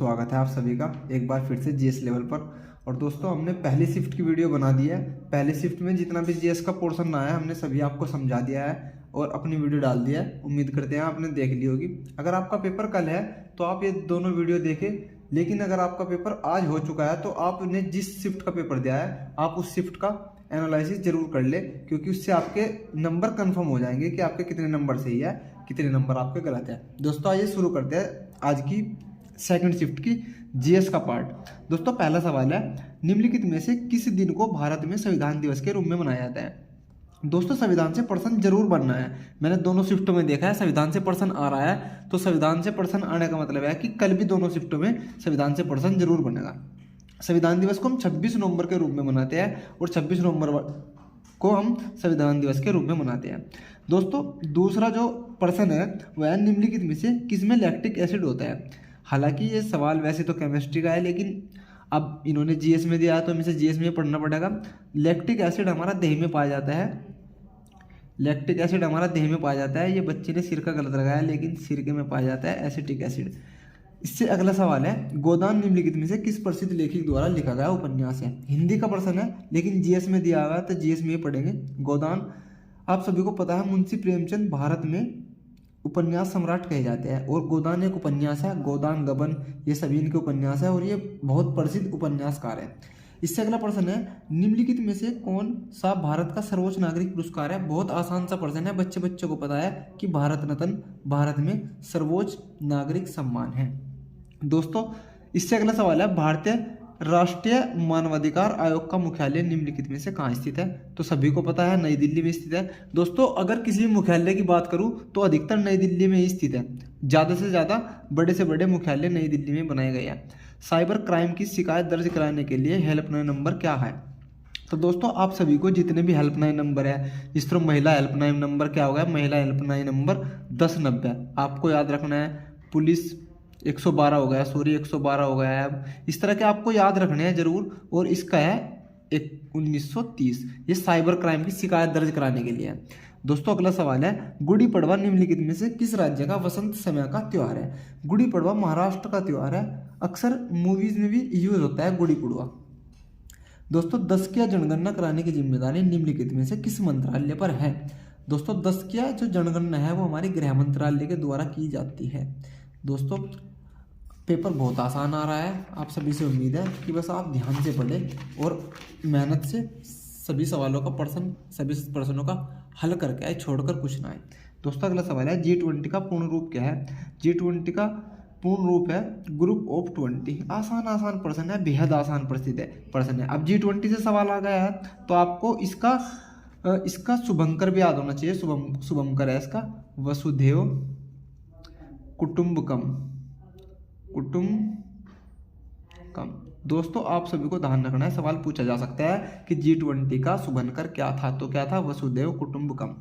स्वागत है आप सभी का एक बार फिर से जीएस लेवल पर। और दोस्तों हमने पहली शिफ्ट की वीडियो बना दी है। पहली शिफ्ट में जितना भी जीएस का पोर्शन आया है हमने सभी आपको समझा दिया है और अपनी वीडियो डाल दिया है। उम्मीद करते हैं आपने देख ली होगी। अगर आपका पेपर कल है तो आप ये दोनों वीडियो देखें, लेकिन अगर आपका पेपर आज हो चुका है तो आपने जिस शिफ्ट का पेपर दिया है आप उस शिफ्ट का एनालिसिस जरूर कर ले, क्योंकि उससे आपके नंबर कंफर्म हो जाएंगे कि आपके कितने नंबर सही है, कितने नंबर आपके गलत है। दोस्तों आइए शुरू करते हैं आज की सेकंड शिफ्ट की जीएस का पार्ट। दोस्तों पहला सवाल है, निम्नलिखित में से किस दिन को भारत में संविधान दिवस के रूप में मनाया जाता है। दोस्तों संविधान से प्रश्न जरूर बनना है। मैंने दोनों शिफ्टों में देखा है संविधान से प्रश्न आ रहा है, तो संविधान से प्रश्न आने का मतलब है कि कल भी दोनों शिफ्टों में संविधान से प्रश्न जरूर बनेगा। संविधान दिवस को हम 26 नवंबर के रूप में मनाते हैं और 26 नवंबर को हम संविधान दिवस के रूप में मनाते हैं। दोस्तों दूसरा जो प्रश्न है वह निम्नलिखित में से किसमें लैक्टिक एसिड होता है। हालांकि ये सवाल वैसे तो केमिस्ट्री का है, लेकिन अब इन्होंने जीएस में दिया है तो हमें से जीएस में पढ़ना पड़ेगा। लैक्टिक एसिड हमारा देह में पाया जाता है। लैक्टिक एसिड हमारा देह में पाया जाता है। ये बच्चे ने सिरका गलत लगाया, लेकिन सिरके में पाया जाता है एसिटिक एसिड। इससे अगला सवाल है, गोदान निम्नलिखित में से किस प्रसिद्ध लेखक द्वारा लिखा गया उपन्यास है। हिंदी का प्रश्न है, लेकिन जीएस में दिया हुआ है तो जीएस में ही पढ़ेंगे। गोदान आप सभी को पता है मुंशी प्रेमचंद भारत में उपन्यास सम्राट कहे जाते हैं, और गोदान एक उपन्यास है। गोदान गबन ये सभी इनके उपन्यास है और ये बहुत प्रसिद्ध उपन्यासकार है। इससे अगला प्रश्न है, निम्नलिखित में से कौन सा भारत का सर्वोच्च नागरिक पुरस्कार है। बहुत आसान सा प्रश्न है, बच्चे को पता है कि भारत रत्न भारत में सर्वोच्च नागरिक सम्मान है। दोस्तों इससे अगला सवाल है, भारतीय राष्ट्रीय मानवाधिकार आयोग का मुख्यालय निम्नलिखित में से कहाँ स्थित है। तो सभी को पता है नई दिल्ली में स्थित है। दोस्तों अगर किसी मुख्यालय की बात करूं तो अधिकतर नई दिल्ली में ही स्थित है। ज़्यादा से ज़्यादा बड़े से बड़े मुख्यालय नई दिल्ली में बनाए गए हैं। साइबर क्राइम की शिकायत दर्ज कराने के लिए हेल्पलाइन नंबर क्या है। तो दोस्तों आप सभी को जितने भी हेल्पलाइन नंबर है, इस तरह महिला हेल्पलाइन नंबर क्या होगा, महिला हेल्पलाइन नंबर 1090 आपको याद रखना है। पुलिस 112 हो गया, सॉरी 112 हो गया है। अब इस तरह के आपको याद रखने हैं जरूर। और इसका है 1930, ये साइबर क्राइम की शिकायत दर्ज कराने के लिए है। दोस्तों अगला सवाल है, गुड़ी पड़वा निम्नलिखित में से किस राज्य का वसंत समय का त्योहार है। गुड़ी पड़वा महाराष्ट्र का त्योहार है। अक्सर मूवीज में भी यूज होता है गुड़ी पड़वा। दोस्तों दशकिया जनगणना कराने की जिम्मेदारी निम्नलिखित में से किस मंत्रालय पर है। दोस्तों दशकिया जो जनगणना है वो हमारे गृह मंत्रालय के द्वारा की जाती है। दोस्तों पेपर बहुत आसान आ रहा है, आप सभी से उम्मीद है कि बस आप ध्यान से पढ़ें और मेहनत से सभी सवालों का सभी प्रश्नों का हल करके आए, छोड़कर कुछ ना आए। दोस्तों अगला सवाल है, G20 का पूर्ण रूप क्या है। G20 का पूर्ण रूप है ग्रुप ऑफ 20। आसान प्रश्न है, बेहद आसान प्रश्न है। अब G20 से सवाल आ गया है तो आपको इसका शुभंकर भी याद होना चाहिए। शुभंकर है इसका वसुधैव कुटुंबकम। दोस्तों आप सभी को ध्यान रखना है, सवाल पूछा जा सकता है कि G20 का शुभंकर क्या था, तो क्या था वसुधैव कुटुंबकम।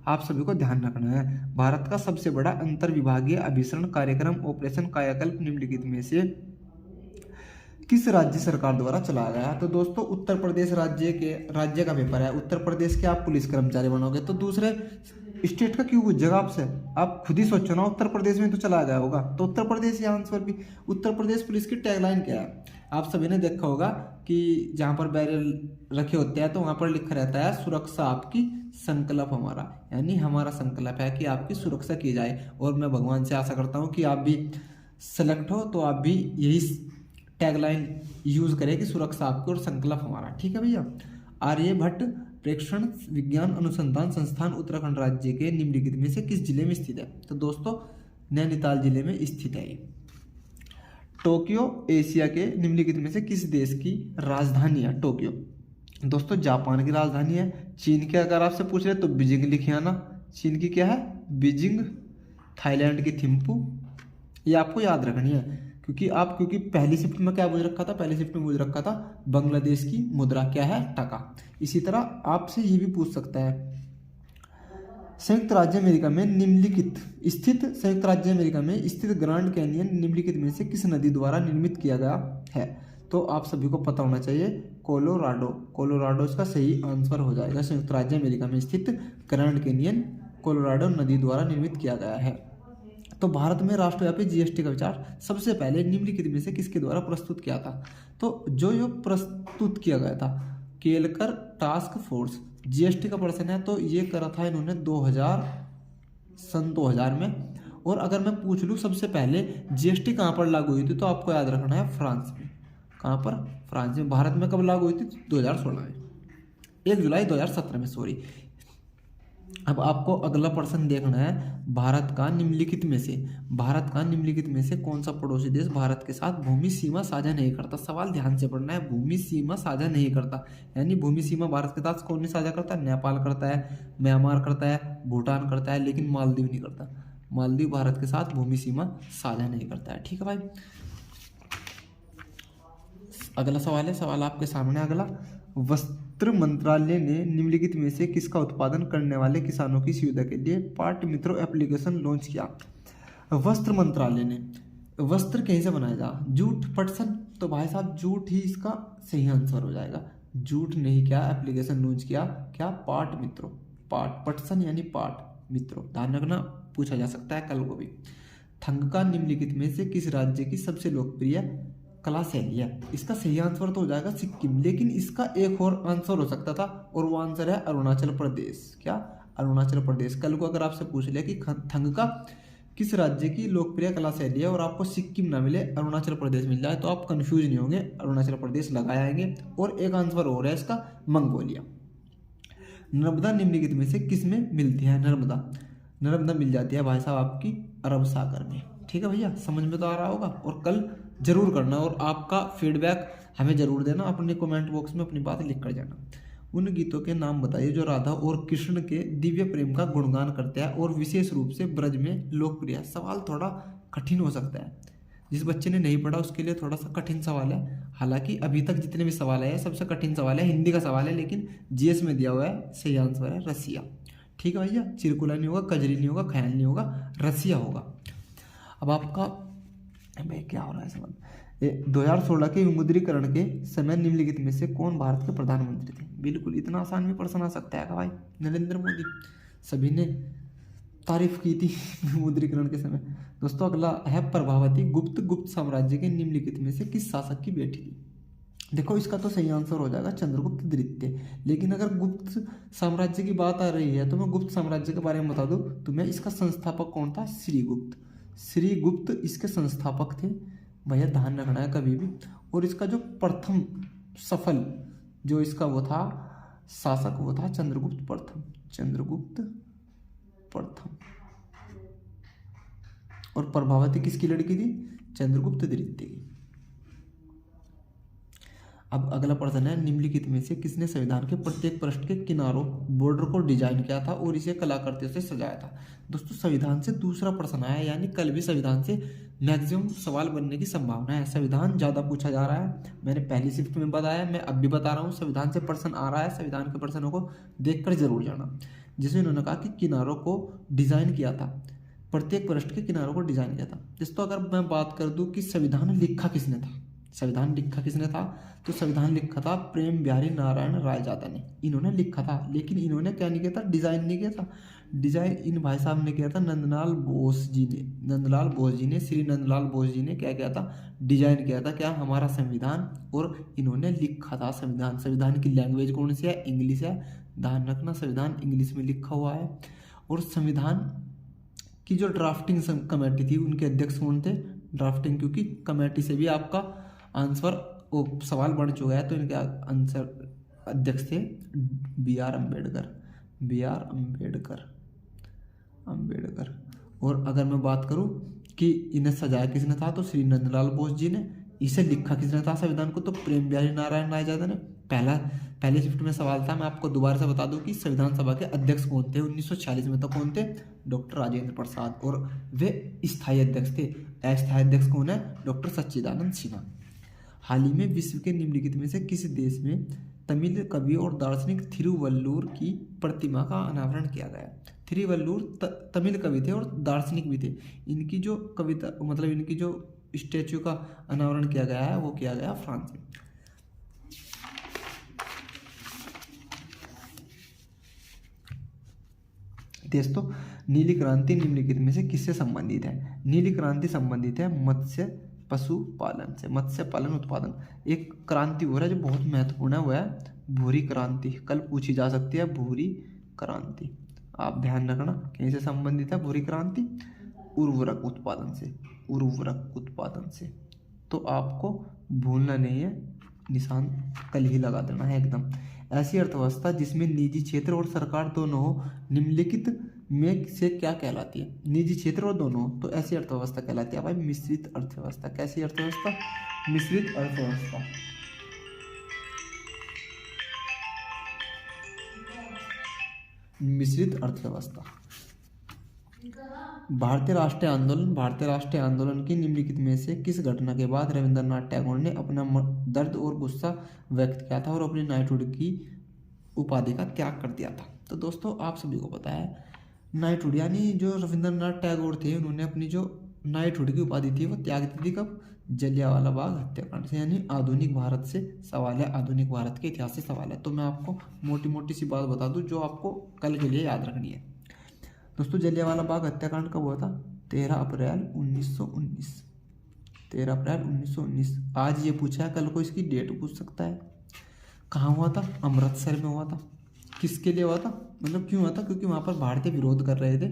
आप सभी को ध्यान रखना है। भारत का सबसे बड़ा अंतर विभागीय अभिसरण कार्यक्रम ऑपरेशन कायाकल्प निम्नलिखित में से किस राज्य सरकार द्वारा चलाया गया। तो दोस्तों उत्तर प्रदेश राज्य का पेपर है। उत्तर प्रदेश के आप पुलिस कर्मचारी बनोगे तो दूसरे स्टेट का क्यों पूछेगा आपसे, आप खुद ही सोचो ना। उत्तर प्रदेश में तो चला गया होगा, तो उत्तर प्रदेश ही आंसर भी। उत्तर प्रदेश पुलिस की टैगलाइन क्या है, आप सभी ने देखा होगा कि जहाँ पर बैरियर रखे होते हैं तो वहाँ पर लिखा रहता है सुरक्षा आपकी संकल्प हमारा, यानी हमारा संकल्प है कि आपकी सुरक्षा की जाए। और मैं भगवान से आशा करता हूँ कि आप भी सेलेक्ट हो तो आप भी यही टैगलाइन यूज करें कि सुरक्षा आपकी और संकल्प हमारा। ठीक है भैया। आर्यभट्ट प्रेक्षण विज्ञान अनुसंधान संस्थान उत्तराखंड राज्य के निम्नलिखित में से किस जिले में स्थित है। तो दोस्तों नैनीताल जिले में स्थित है। टोक्यो एशिया के निम्नलिखित में से किस देश की राजधानी है। टोक्यो दोस्तों जापान की राजधानी है। चीन के अगर आपसे पूछ रहे तो बीजिंग लिखे आना। चीन की क्या है, बीजिंग। थाईलैंड की थिम्पू। ये आपको याद रखनी है, क्योंकि पहली शिफ्ट में क्या पूछ रखा था, पहली शिफ्ट में पूछ रखा था बांग्लादेश की मुद्रा क्या है, टका। इसी तरह आपसे ये भी पूछ सकता है, संयुक्त राज्य अमेरिका में स्थित ग्रैंड कैनियन निम्नलिखित में से किस नदी द्वारा निर्मित किया गया है। तो आप सभी को पता होना चाहिए कोलोराडो इसका सही आंसर हो जाएगा। संयुक्त राज्य अमेरिका में स्थित ग्रैंड कैनियन कोलोराडो नदी द्वारा निर्मित किया गया है। तो भारत में राष्ट्रव्यापी जीएसटी का विचार सबसे पहले निम्नलिखित में से किसके द्वारा प्रस्तुत किया था? तो जो ये प्रस्तुत किया गया था, केलकर टास्क फोर्स, जीएसटी का प्रश्न है तो ये करा था इन्होंने 2000 में। और अगर मैं पूछ लूँ सबसे पहले जीएसटी कहाँ पर लागू हुई थी, तो आपको याद रखना है फ्रांस में। कहाँ पर? फ्रांस में। भारत में कब लागू हुई थी? 2016 में, 1 जुलाई 2017 में, सॉरी। अब आपको अगला प्रश्न देखना है, भारत का निम्नलिखित में से कौन सा पड़ोसी देश भारत के साथ भूमि सीमा साझा नहीं करता? सवाल ध्यान से पढ़ना है, भूमि सीमा साझा नहीं करता, यानी भूमि सीमा भारत के साथ कौन नहीं साझा करता? नेपाल करता है, म्यांमार करता है, भूटान करता है, लेकिन मालदीव नहीं करता। मालदीव भारत के साथ भूमि सीमा साझा नहीं करता है। ठीक है भाई। अगला सवाल है, सवाल आपके सामने अगला, वस्त्र मंत्रालय ने निम्नलिखित में से किसका उत्पादन करने वाले किसानों की सुविधा के लिए पाट मित्रों एप्लीकेशन लॉन्च किया? वस्त्र मंत्रालय ने, वस्त्र कहीं से बनाया जा? जूट, पटसन। तो भाई साहब जूट ही इसका सही आंसर हो जाएगा। जूट ने ही क्या एप्लीकेशन लॉन्च किया? क्या? पाट मित्रों। पाट, पटसन यानी पाट मित्रों, ध्यान रखना, पूछा जा सकता है कल को भी। थंगका निम्नलिखित में से किस राज्य की सबसे लोकप्रिय कला शैली है? इसका सही आंसर तो हो जाएगा सिक्किम, लेकिन इसका एक और आंसर हो सकता था, और वो आंसर है अरुणाचल प्रदेश। क्या? अरुणाचल प्रदेश। कल को अगर आपसे पूछ लिया कि थंगका किस राज्य की लोकप्रिय कला शैली है और आपको सिक्किम ना मिले, अरुणाचल प्रदेश मिल जाए, तो आप कंफ्यूज नहीं होंगे, अरुणाचल प्रदेश लगाएंगे। और एक आंसर हो रहा है इसका, मंगोलिया। नर्मदा निम्नलिखित में से किस में मिलती है? नर्मदा मिल जाती है भाई साहब आपकी अरब सागर में। ठीक है भैया, समझ में तो आ रहा होगा। और कल जरूर करना, और आपका फीडबैक हमें जरूर देना, अपने कमेंट बॉक्स में अपनी बात लिख कर जाना। उन गीतों के नाम बताइए जो राधा और कृष्ण के दिव्य प्रेम का गुणगान करते हैं और विशेष रूप से ब्रज में लोकप्रिय है। सवाल थोड़ा कठिन हो सकता है, जिस बच्चे ने नहीं पढ़ा उसके लिए थोड़ा सा कठिन सवाल है। हालांकि अभी तक जितने भी सवाल आए हैं सबसे कठिन सवाल है, हिंदी का सवाल है, लेकिन जीएस में दिया हुआ है। सही आंसर है रसिया। ठीक है भैया, चिरकुला नहीं होगा, कजरी नहीं होगा, ख्याल नहीं होगा, रसिया होगा। अब आपका भाई क्या हो रहा है समझ, 2016 के विमुद्रीकरण के समय निम्नलिखित में से कौन भारत के प्रधानमंत्री थे? बिल्कुल, इतना आसान भी प्रश्न आ सकता है भाई। नरेंद्र मोदी। सभी ने तारीफ की थी विमुद्रीकरण के समय। दोस्तों अगला है प्रभावती गुप्त साम्राज्य के निम्नलिखित में से किस शासक की बेटी थी? देखो इसका तो सही आंसर हो जाएगा चंद्रगुप्त द्वितीय। लेकिन अगर गुप्त साम्राज्य की बात आ रही है तो मैं गुप्त साम्राज्य के बारे में बता दूं तुम्हें, इसका संस्थापक कौन था? श्रीगुप्त इसके संस्थापक थे। भैया ध्यान रखना है कभी भी। और इसका जो प्रथम सफल जो इसका वो था शासक, वो था चंद्रगुप्त प्रथम। और प्रभावती किसकी लड़की थी? चंद्रगुप्त द्वितीय की। अब अगला प्रश्न है, निम्नलिखित में से किसने संविधान के प्रत्येक पृष्ठ के किनारों बॉर्डर को डिजाइन किया था और इसे कलाकृतियों से सजाया था? दोस्तों संविधान से दूसरा प्रश्न आया, यानी कल भी संविधान से मैक्सिमम सवाल बनने की संभावना है। संविधान ज्यादा पूछा जा रहा है, मैंने पहली शिफ्ट में बताया, मैं अब भी बता रहा हूँ, संविधान से प्रश्न आ रहा है। संविधान के प्रश्नों को देखकर जरूर जाना। जिसमें उन्होंने कहा कि किनारों को डिजाइन किया था, प्रत्येक पृष्ठ के किनारों को डिजाइन किया था। दोस्तों अगर मैं बात कर दूं कि संविधान लिखा किसने था, तो संविधान लिखा था प्रेम बिहारी नारायण रायजादा ने। इन्होंने लिखा था, लेकिन इन्होंने क्या नहीं किया था? डिजाइन नहीं किया था। डिजाइन इन भाई साहब ने किया था नंदलाल बोस जी ने। श्री नंदलाल बोस जी ने क्या किया था? डिजाइन किया था क्या? हमारा संविधान। और इन्होंने लिखा था संविधान की लैंग्वेज कौन सी है? इंग्लिश है। ध्यान रखना, संविधान इंग्लिश में लिखा हुआ है। और संविधान की जो ड्राफ्टिंग कमेटी थी उनके अध्यक्ष कौन थे? ड्राफ्टिंग, क्योंकि कमेटी से भी आपका आंसर वो सवाल बढ़ चुका है, तो इनके आंसर अध्यक्ष थे बी आर अम्बेडकर। और अगर मैं बात करूं कि इन्हें सजाया किसने था, तो श्री नंदलाल बोस जी ने। इसे लिखा किसने था संविधान को? तो प्रेम बिहारी नारायण रायजादा ने। पहले शिफ्ट में सवाल था, मैं आपको दोबारा से बता दूं कि संविधान सभा के अध्यक्ष कौन थे 1946 में? तो कौन थे? डॉक्टर राजेंद्र प्रसाद। और वे स्थायी अध्यक्ष थे। अस्थायी अध्यक्ष कौन है? डॉक्टर सच्चिदानंद सिन्हा। हाल ही में विश्व के निम्नलिखित में से किस देश में तमिल कवि और दार्शनिक थिरुवल्लुवर की प्रतिमा का अनावरण किया गया? थिरुवल्लुवर तमिल कवि थे और दार्शनिक भी थे। इनकी जो कविता मतलब इनकी जो स्टैच्यू का अनावरण किया गया है वो किया गया फ्रांस में। दोस्तों नीली क्रांति निम्नलिखित में से किससे संबंधित है? नीली क्रांति संबंधित है मत्स्य पशुपालन से, मत्स्य पालन उत्पादन। एक क्रांति हो रहा है जो बहुत महत्वपूर्ण है, वह है भूरी क्रांति। कल पूछी जा सकती है भूरी क्रांति, आप ध्यान रखना। कैसे संबंधित है भूरी क्रांति? उर्वरक उत्पादन से, उर्वरक उत्पादन से। तो आपको भूलना नहीं है, निशान कल ही लगा देना है एकदम। ऐसी अर्थव्यवस्था जिसमें निजी क्षेत्र और सरकार दोनों हो, निम्नलिखित में से क्या कहलाती है? निजी क्षेत्र और दोनों हो तो ऐसी अर्थव्यवस्था कहलाती है भाई मिश्रित अर्थव्यवस्था। कैसी अर्थव्यवस्था? मिश्रित अर्थव्यवस्था। मिश्रित अर्थव्यवस्था। भारतीय राष्ट्रीय आंदोलन की निम्नलिखित में से किस घटना के बाद रविंद्रनाथ टैगोर ने अपना दर्द और गुस्सा व्यक्त किया था और अपनी नाइटहुड की उपाधि का त्याग कर दिया था? तो दोस्तों आप सभी को पता है नाइटहुड यानी जो रविंद्रनाथ टैगोर थे, उन्होंने अपनी जो नाइटहुड की उपाधि थी वो त्याग दी थी कब? जलियांवाला बाग हत्याकांड से। यानी आधुनिक भारत से सवाल है, आधुनिक भारत के इतिहास से सवाल है। तो मैं आपको मोटी मोटी सी बात बता दूं जो आपको कल के लिए याद रखनी है। दोस्तों जलियांवाला बाग हत्याकांड कब हुआ था? 13 अप्रैल 1919। 13 अप्रैल 1919। आज ये पूछा है, कल को इसकी डेट पूछ सकता है। कहाँ हुआ था? अमृतसर में हुआ था। किसके लिए हुआ था? मतलब क्यों हुआ था? क्योंकि वहाँ पर भारतीय विरोध कर रहे थे,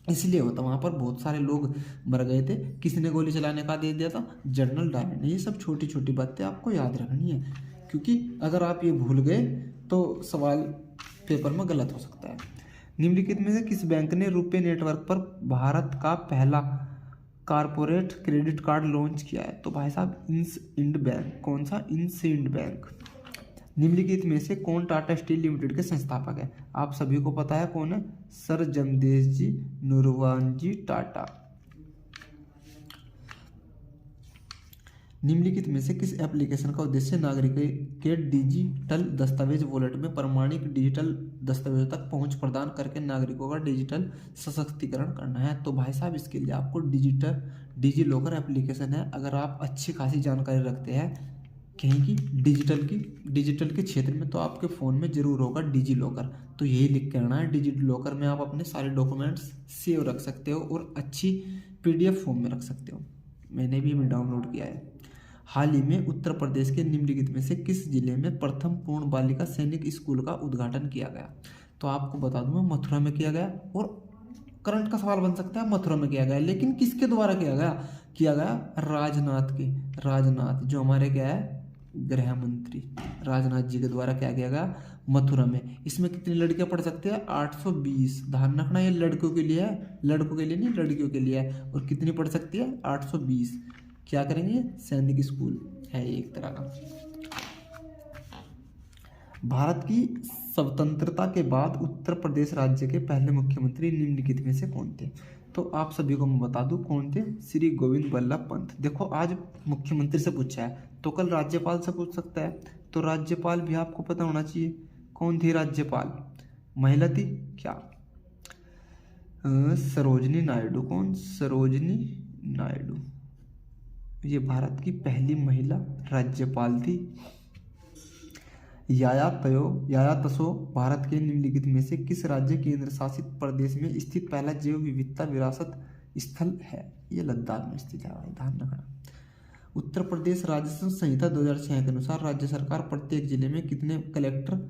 इसलिए हुआ था। वहाँ पर बहुत सारे लोग मर गए थे। किसने गोली चलाने का आदेश दिया था? जनरल डायर ने। ये सब छोटी छोटी बातें आपको याद रखनी है, क्योंकि अगर आप ये भूल गए तो सवाल पेपर में गलत हो सकता है। निम्नलिखित में से किस बैंक ने रुपे नेटवर्क पर भारत का पहला कारपोरेट क्रेडिट कार्ड लॉन्च किया है? तो भाई साहब इंड बैंक। कौन सा? Ind bank. निम्नलिखित में से कौन टाटा स्टील लिमिटेड के संस्थापक है? आप सभी को पता है कौन है? सर जमशेदजी नुरवानजी टाटा। निम्नलिखित में से किस एप्लीकेशन का उद्देश्य नागरिकों के डिजिटल दस्तावेज वॉलेट में प्रमाणिक डिजिटल दस्तावेजों तक पहुंच प्रदान करके नागरिकों का डिजिटल सशक्तिकरण करना है? तो भाई साहब इसके लिए आपको डिजी लॉकर एप्लीकेशन है। अगर आप अच्छी खासी जानकारी रखते हैं कहीं की डिजिटल के क्षेत्र में, तो आपके फ़ोन में ज़रूर होगा डिजी लॉकर। तो यही लिख के आना है। डिजी लॉकर में आप अपने सारे डॉक्यूमेंट्स सेव रख सकते हो और अच्छी PDF फॉर्म में रख सकते हो। मैंने भी डाउनलोड किया है। हाल ही में उत्तर प्रदेश के निम्नलिखित में से किस जिले में प्रथम पूर्ण बालिका सैनिक स्कूल का उद्घाटन किया गया? तो आपको बता दूं मैं, मथुरा में किया गया। और करंट का सवाल बन सकता है, मथुरा में किया गया, लेकिन किसके द्वारा किया गया? राजनाथ जो हमारे क्या है गृह मंत्री, राजनाथ जी के द्वारा क्या किया गया? मथुरा में। इसमें कितनी लड़कियां पढ़ सकती है? 820। ध्यान रखना ये लड़कों के लिए है, लड़कों के लिए नहीं, लड़कियों के लिए है। और कितनी पढ़ सकती है? 820। क्या करेंगे? सैनिक स्कूल है एक तरह का। भारत की स्वतंत्रता के बाद उत्तर प्रदेश राज्य के पहले मुख्यमंत्री निम्नलिखित में से कौन थे? तो आप सभी को मैं बता दूं कौन थे? श्री गोविंद वल्लभ पंत। देखो आज मुख्यमंत्री से पूछा है तो कल राज्यपाल से पूछ सकता है, तो राज्यपाल भी आपको पता होना चाहिए। कौन थी राज्यपाल? महिला थी क्या? सरोजनी नायडू। कौन? सरोजनी नायडू। ये भारत की पहली महिला राज्यपाल थी। याया तसो भारत के निम्नलिखित में से किस राज्य केंद्र शासित प्रदेश में स्थित पहला जैव विविधता विरासत स्थल है? ये लद्दाख में स्थित है, ध्यान रखना। उत्तर प्रदेश राजस्व संहिता 2006 के अनुसार राज्य सरकार प्रत्येक जिले में कितने कलेक्टर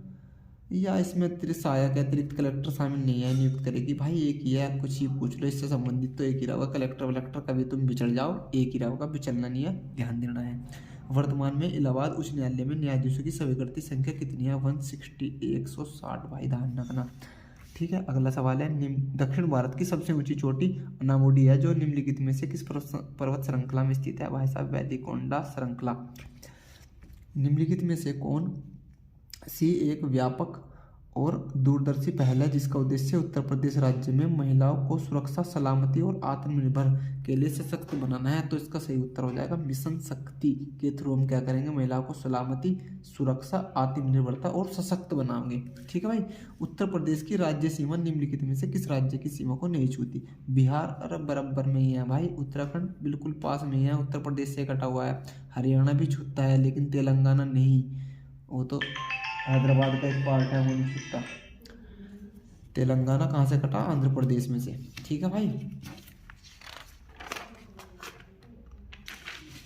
या इसमें सहायक अतिरिक्त कलेक्टर शामिल नहीं है नियुक्त करेगी? भाई एक ही है, कुछ ही पूछ लो इससे संबंधित तो एक ही रहेगा। कलेक्टर कभी तुम बिछड़ जाओ, एक ही रहेगा, बिचलना नहीं है, ध्यान देना है। वर्तमान में इलाहाबाद उच्च न्यायालय में न्यायाधीशों की स्वीकृति संख्या कितनी है? 160। भाई ध्यान रखना। ठीक है, अगला सवाल है दक्षिण भारत की सबसे ऊंची चोटी अनामुडी है जो निम्नलिखित में से किस पर्वत श्रृंखला में स्थित है? भाई साहब वैदिकोंडा श्रृंखला। निम्नलिखित में से कौन सी एक व्यापक और दूरदर्शी पहल है जिसका उद्देश्य उत्तर प्रदेश राज्य में महिलाओं को सुरक्षा, सलामती और आत्मनिर्भर के लिए सशक्त बनाना है? तो इसका सही उत्तर हो जाएगा मिशन शक्ति के थ्रू हम क्या करेंगे? महिलाओं को सलामती, सुरक्षा, आत्मनिर्भरता और सशक्त बनाएंगे। ठीक है भाई। उत्तर प्रदेश की राज्य सीमा निम्नलिखित में से किस राज्य की सीमा को नहीं छूती? बिहार अरब बराबर में ही है भाई। उत्तराखंड बिल्कुल पास में ही है, उत्तर प्रदेश से कटा हुआ है। हरियाणा भी छूता है लेकिन तेलंगाना नहीं, वो तो हैदराबाद का एक पार्ट है, वो नहीं छूटता। तेलंगाना कहाँ से कटा? आंध्र प्रदेश में से। ठीक है भाई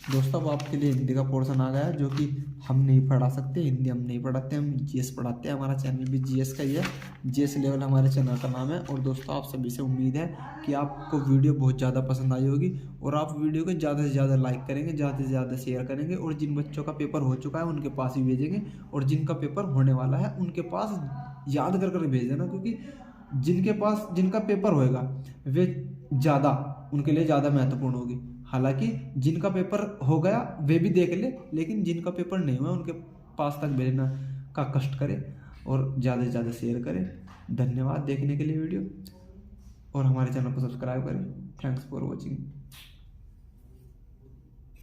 दोस्तों, अब आपके लिए हिंदी का पोर्शन आ गया है, जो कि हम नहीं पढ़ा सकते। हिंदी हम नहीं पढ़ाते, हम जीएस पढ़ाते हैं। हमारा चैनल भी जीएस का ही है, जीएस लेवल हमारे चैनल का नाम है। और दोस्तों, आप सभी से उम्मीद है कि आपको वीडियो बहुत ज़्यादा पसंद आई होगी और आप वीडियो को ज़्यादा से ज़्यादा लाइक करेंगे, ज़्यादा से ज़्यादा शेयर करेंगे, और जिन बच्चों का पेपर हो चुका है उनके पास भी भेजेंगे, और जिनका पेपर होने वाला है उनके पास याद कर भेज देना, क्योंकि जिनका पेपर होएगा वे ज़्यादा, उनके लिए ज़्यादा महत्वपूर्ण होगी। हालांकि जिनका पेपर हो गया वे भी देख ले, लेकिन जिनका पेपर नहीं हुआ उनके पास तक भेजना का कष्ट करें और ज़्यादा से ज़्यादा शेयर करें। धन्यवाद देखने के लिए वीडियो, और हमारे चैनल को सब्सक्राइब करें। Thanks for watching.